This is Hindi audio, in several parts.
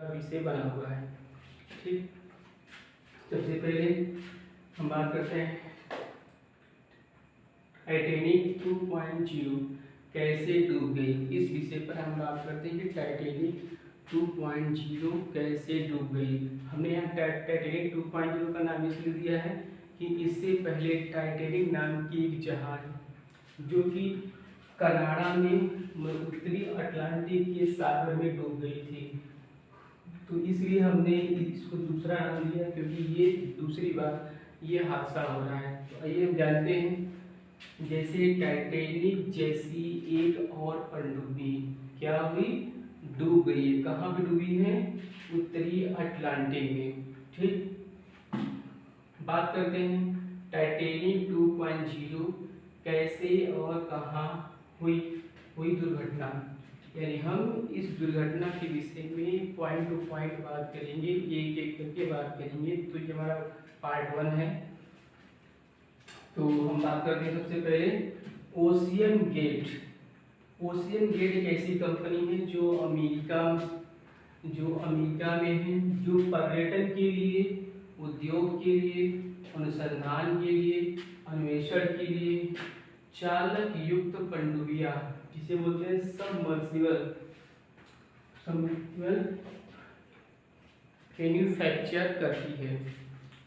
विषय बना हुआ है। ठीक, सबसे पहले हम बात करते हैं टाइटैनिक 2.0 कैसे डूब गई। इस विषय पर हम बात करते हैं कि टाइटैनिक 2.0 कैसे डूब गई। हमने यहाँ टाइटैनिक 2.0 का नाम इसलिए दिया है कि इससे पहले टाइटैनिक नाम की एक जहाज जो कि कनाडा में उत्तरी अटलांटिक के सागर में डूब गई थी, तो इसलिए हमने इसको दूसरा नाम दिया क्योंकि ये दूसरी बार ये हादसा हो रहा है। तो आइए हम जानते हैं। जैसे टाइटैनिक जैसी एक और पनडुब्बी क्या हुई, डूब गई है। कहाँ पे डूबी है? उत्तरी अटलांटिक में। ठीक, बात करते हैं टाइटैनिक 2.0 कैसे और कहाँ हुई दुर्घटना। यानी हम इस दुर्घटना के विषय में पॉइंट टू पॉइंट बात करेंगे, एक एक करके बात करेंगे। तो ये हमारा पार्ट 1 है। तो हम बात करते हैं सबसे पहले ओशियन गेट। ओशियन गेट एक ऐसी कंपनी है जो अमेरिका में है, जो पर्यटन के लिए, उद्योग के लिए, अनुसंधान के लिए, अन्वेषण के लिए चालक युक्त पनडुब्बियां, जिसे बोलते हैं सबमर्सिबल मैन्युफैक्चर करती है।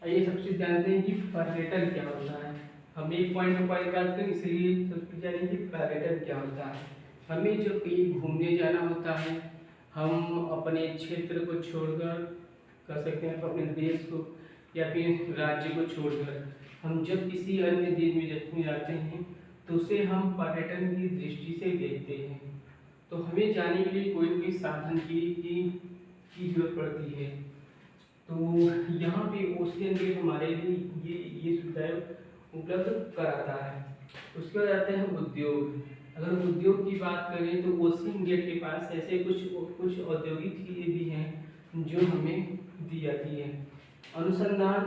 आइए सबसे जानते हैं कि पर्यटन क्या होता है। हम एक पॉइंट पर बात करें, इसलिए सबसे जानेंगे कि पर्यटन क्या होता है। हमें जब कहीं घूमने जाना होता है, हम अपने क्षेत्र को छोड़कर, कर सकते हैं अपने देश को या फिर राज्य को छोड़कर, हम जब किसी अन्य देश में जाते हैं तो उसे हम पर्यटन की दृष्टि से देखते हैं। तो हमें जाने के लिए कोई भी साधन की जरूरत पड़ती है। तो यहाँ पे ओशियन गेट हमारे लिए ये सुविधाएं उपलब्ध कराता है। उसके बाद आते हैं उद्योग। अगर उद्योग की बात करें तो ओशियन गेट के पास ऐसे कुछ औद्योगिक चीज़ें भी हैं जो हमें दी जाती है। अनुसंधान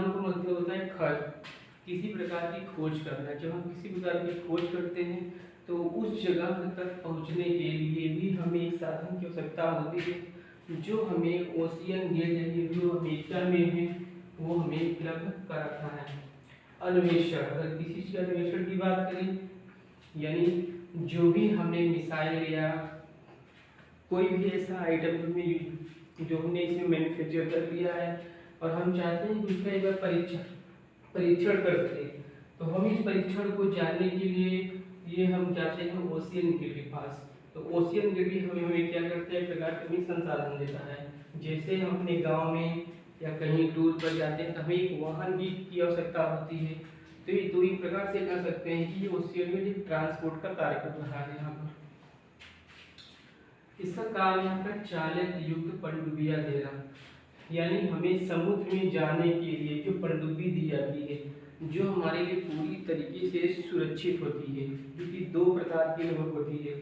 को मतलब होता है खोज, किसी प्रकार की खोज करना। जब हम किसी प्रकार की खोज करते हैं तो उस जगह तक पहुंचने के लिए भी हमें एक साधन की आवश्यकता होती है जो हमें ओशियन गेट यानी जो अमेरिका में है वो हमें उपलब्ध कराता है। अन्वेषण, अगर किसी चीज अन्वेषण की बात करें यानी जो भी हमें मिसाइल या कोई भी ऐसा आइटम जो हमने इसमें मैन्युफैक्चर कर लिया है और हम चाहते हैं कि उसका एक बार परीक्षण कर सकें, तो हम इस परीक्षण को जानने के लिए ये हम जाते हैं ओशियन गेट के पास। तो ओशियन गेट भी हमें क्या करते हैं, एक प्रकार का संसाधन देता है। जैसे हम अपने गांव में या कहीं टूर पर जाते हैं तो हमें एक वाहन की आवश्यकता होती है। तो ये दो ही प्रकार से कर सकते हैं कि ये ओशियन गेट ट्रांसपोर्ट का कार्य कर रहा है। यहाँ पर इसका काम यहाँ पर चालक युक्त पनडुब्बियां देना, यानी हमें समुद्र में जाने के लिए जो पनडुब्बी दी जाती है जो हमारे लिए पूरी तरीके से सुरक्षित होती है, क्योंकि दो प्रकार की लगभग होती है।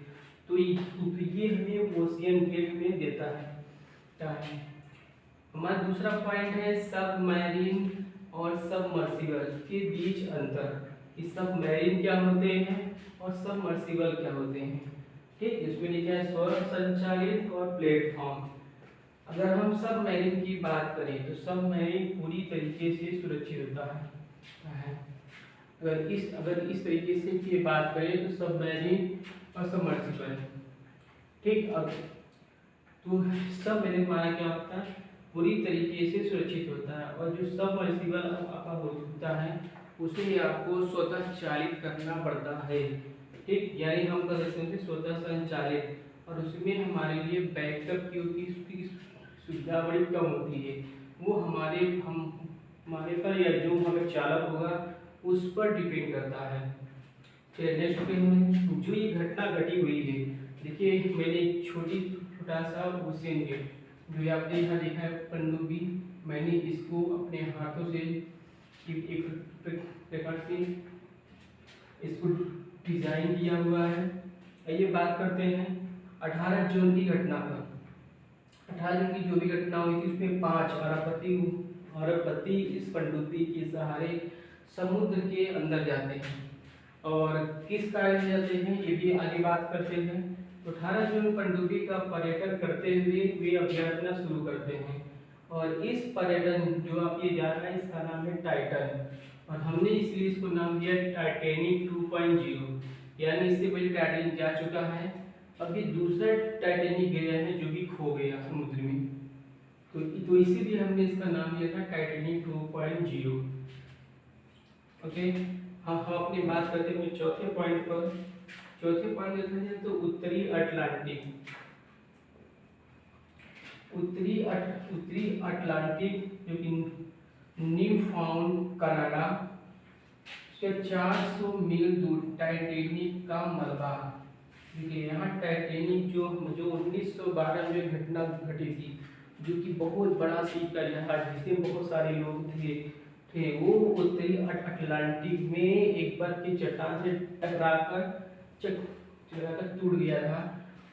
तो ये हमें ओशियन गेट में देता है। हमारा दूसरा पॉइंट है सबमरीन और सबमर्सिबल के बीच अंतर। इस सबमरीन क्या होते हैं और सबमर्सिबल क्या होते हैं। ठीक, इसमें लिखा है सौर संचालित और प्लेटफॉर्म। अगर हम सबमरीन की बात करें तो सबमरीन पूरी तरीके से सुरक्षित होता है। अगर इस तरीके से की बात करें तो सबमरीन और सबमर्सिबल। ठीक, अब तो सबमरीन हमारा क्या होता है, पूरी तरीके से सुरक्षित होता है, और जो सबमर्सिबल आपका होता है उसे आपको स्वतः चालित करना पड़ता है। ठीक, यानी हम कर सकते हैं स्वतः संचालित, और उसमें हमारे लिए बैकअप की सुविधा बड़ी कम होती है। वो हमारे पर या जो हमें चालक होगा उस पर डिपेंड करता है। चलिए नेक्स्ट पे हम जो ये घटना घटी हुई है, देखिए मैंने एक छोटा सा ओशियन गेट जो आपने यहाँ देखा है पनडुब्बी, मैंने इसको अपने हाथों से एक प्रकार से इसको डिजाइन किया हुआ है। आइए बात करते हैं 18 जून की घटना का। 18 जून की जो भी घटना हुई थी उसमें 5 अरबपति इस पनडुब्बी के सहारे समुद्र के अंदर जाते हैं, और किस कारण जाते हैं ये भी आगे बात करते हैं। 18 जून पनडुब्बी का पर्यटन करते हुए वे अभ्यर्थना शुरू करते हैं और इस पर्यटन जो आप ये जा रहा है इसका नाम है टाइटन और हमने इसलिए इसको नाम दिया टाइटैनिक 2.0 यानी इससे पहले टाइटैनिक जा चुका है अभी दूसरा टाइटैनिक गया है जो कि खो गया समुद्र में तो इसीलिए हमने इसका नाम दिया था टाइटैनिक 2.0। ओके हाँ हम अपनी बात करते हैं चौथे पॉइंट पर। चौथे पॉइंट देखा जाए तो उत्तरी अटलांटिक जो कि न्यूफाउंड कनाडा से 400 मील दूर टाइटैनिक का मलबा। देखिए यहाँ टाइटैनिक जो 1912 में घटना घटी थी जो कि बहुत बड़ा सी का जहाज जिसमें बहुत सारे लोग थे वो उत्तरी अटलांटिक में एक बार की चट्टान से टकराकर टूट गया था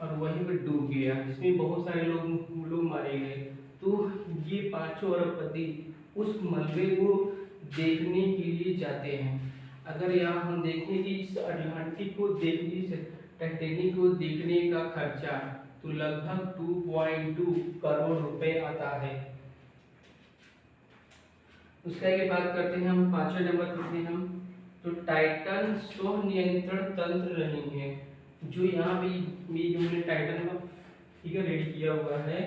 और वहीं पर डूब गया जिसमें बहुत सारे लोग मारे गए। तो ये पांचों अरबपति उस मलबे को देखने के लिए जाते हैं। अगर यहाँ हम देखें कि इस अटलांटिक को देखने टाइटैनिक को देखने का खर्चा तो लगभग 2.2 करोड़ रुपए आता है। उसके आगे बात करते हैं हम पांचवें नंबर पर हम तो टाइटन स्व नियंत्रण तंत्र नहीं है। जो यहाँ पे जो हमने टाइटन का फिगर रेडी किया हुआ है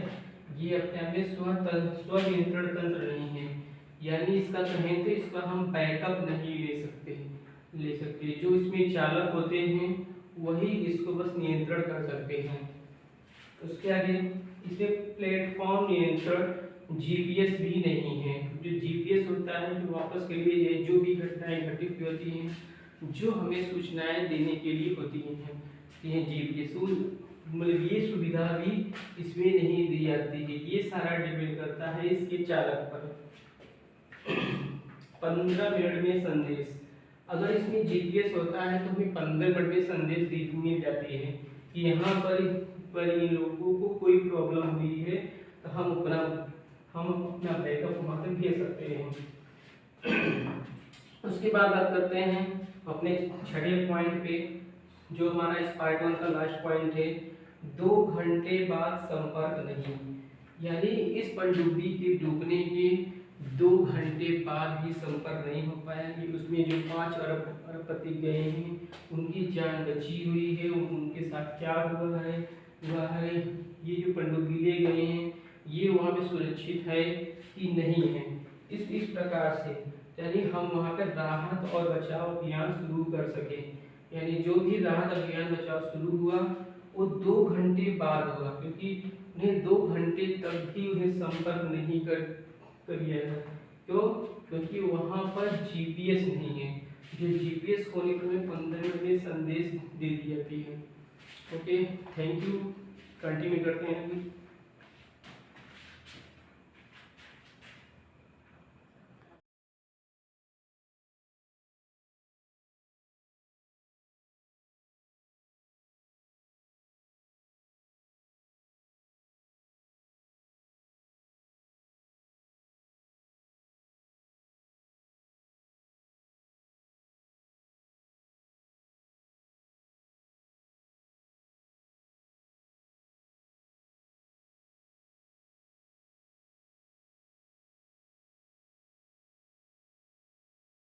ये अपने आप में स्व नियंत्रण तंत्र नहीं है यानी इसका कहें तो इसका हम बैकअप नहीं ले सकते। जो इसमें चालक होते हैं वही इसको बस नियंत्रण कर सकते हैं। उसके आगे इसमें प्लेटफॉर्म नियंत्रण जीपीएस भी नहीं है। जो जीपीएस होता है जो वापस के लिए जो भी घटनाएं घटित होती हैं जो हमें सूचनाएं देने के लिए होती हैं ये जीपीएस मतलब ये सुविधा भी इसमें नहीं दी जाती है। ये सारा डिपेंड करता है इसके चालक पर। 15 मिनट में संदेश। अगर इसमें जीपीएस होता है तो हमें 15 मिनट में संदेश मिल जाती है कि यहाँ पर इन लोगों को कोई प्रॉब्लम हुई है तो हम अपना बैकअप वहाँ तक भेज सकते हैं। उसके बाद बात करते हैं अपने छठे पॉइंट पे जो हमारा इस पार्ट 1 का लास्ट पॉइंट है 2 घंटे बाद संपर्क नहीं। यानी इस पनडुब्बी के डूबने के 2 घंटे बाद भी संपर्क नहीं हो पाया कि उसमें जो 5 अरबपति गए हैं उनकी जान बची हुई है उनके साथ क्या हुआ है ये जो पनडुब्बी ले गए हैं ये वहाँ पे सुरक्षित है कि नहीं है। इस प्रकार से यानी हम वहाँ पर राहत और बचाव अभियान शुरू कर सके। यानी जो भी राहत अभियान बचाव शुरू हुआ वो 2 घंटे बाद हुआ क्योंकि उन्हें 2 घंटे तक भी उन्हें संपर्क नहीं कर किया है। क्यों? क्योंकि वहाँ पर जीपीएस नहीं है। जो जीपीएस होने पर हमें 15 मिनट में संदेश दे दी जाती है। Okay thank you. कंटिन्यू करते हैं अभी।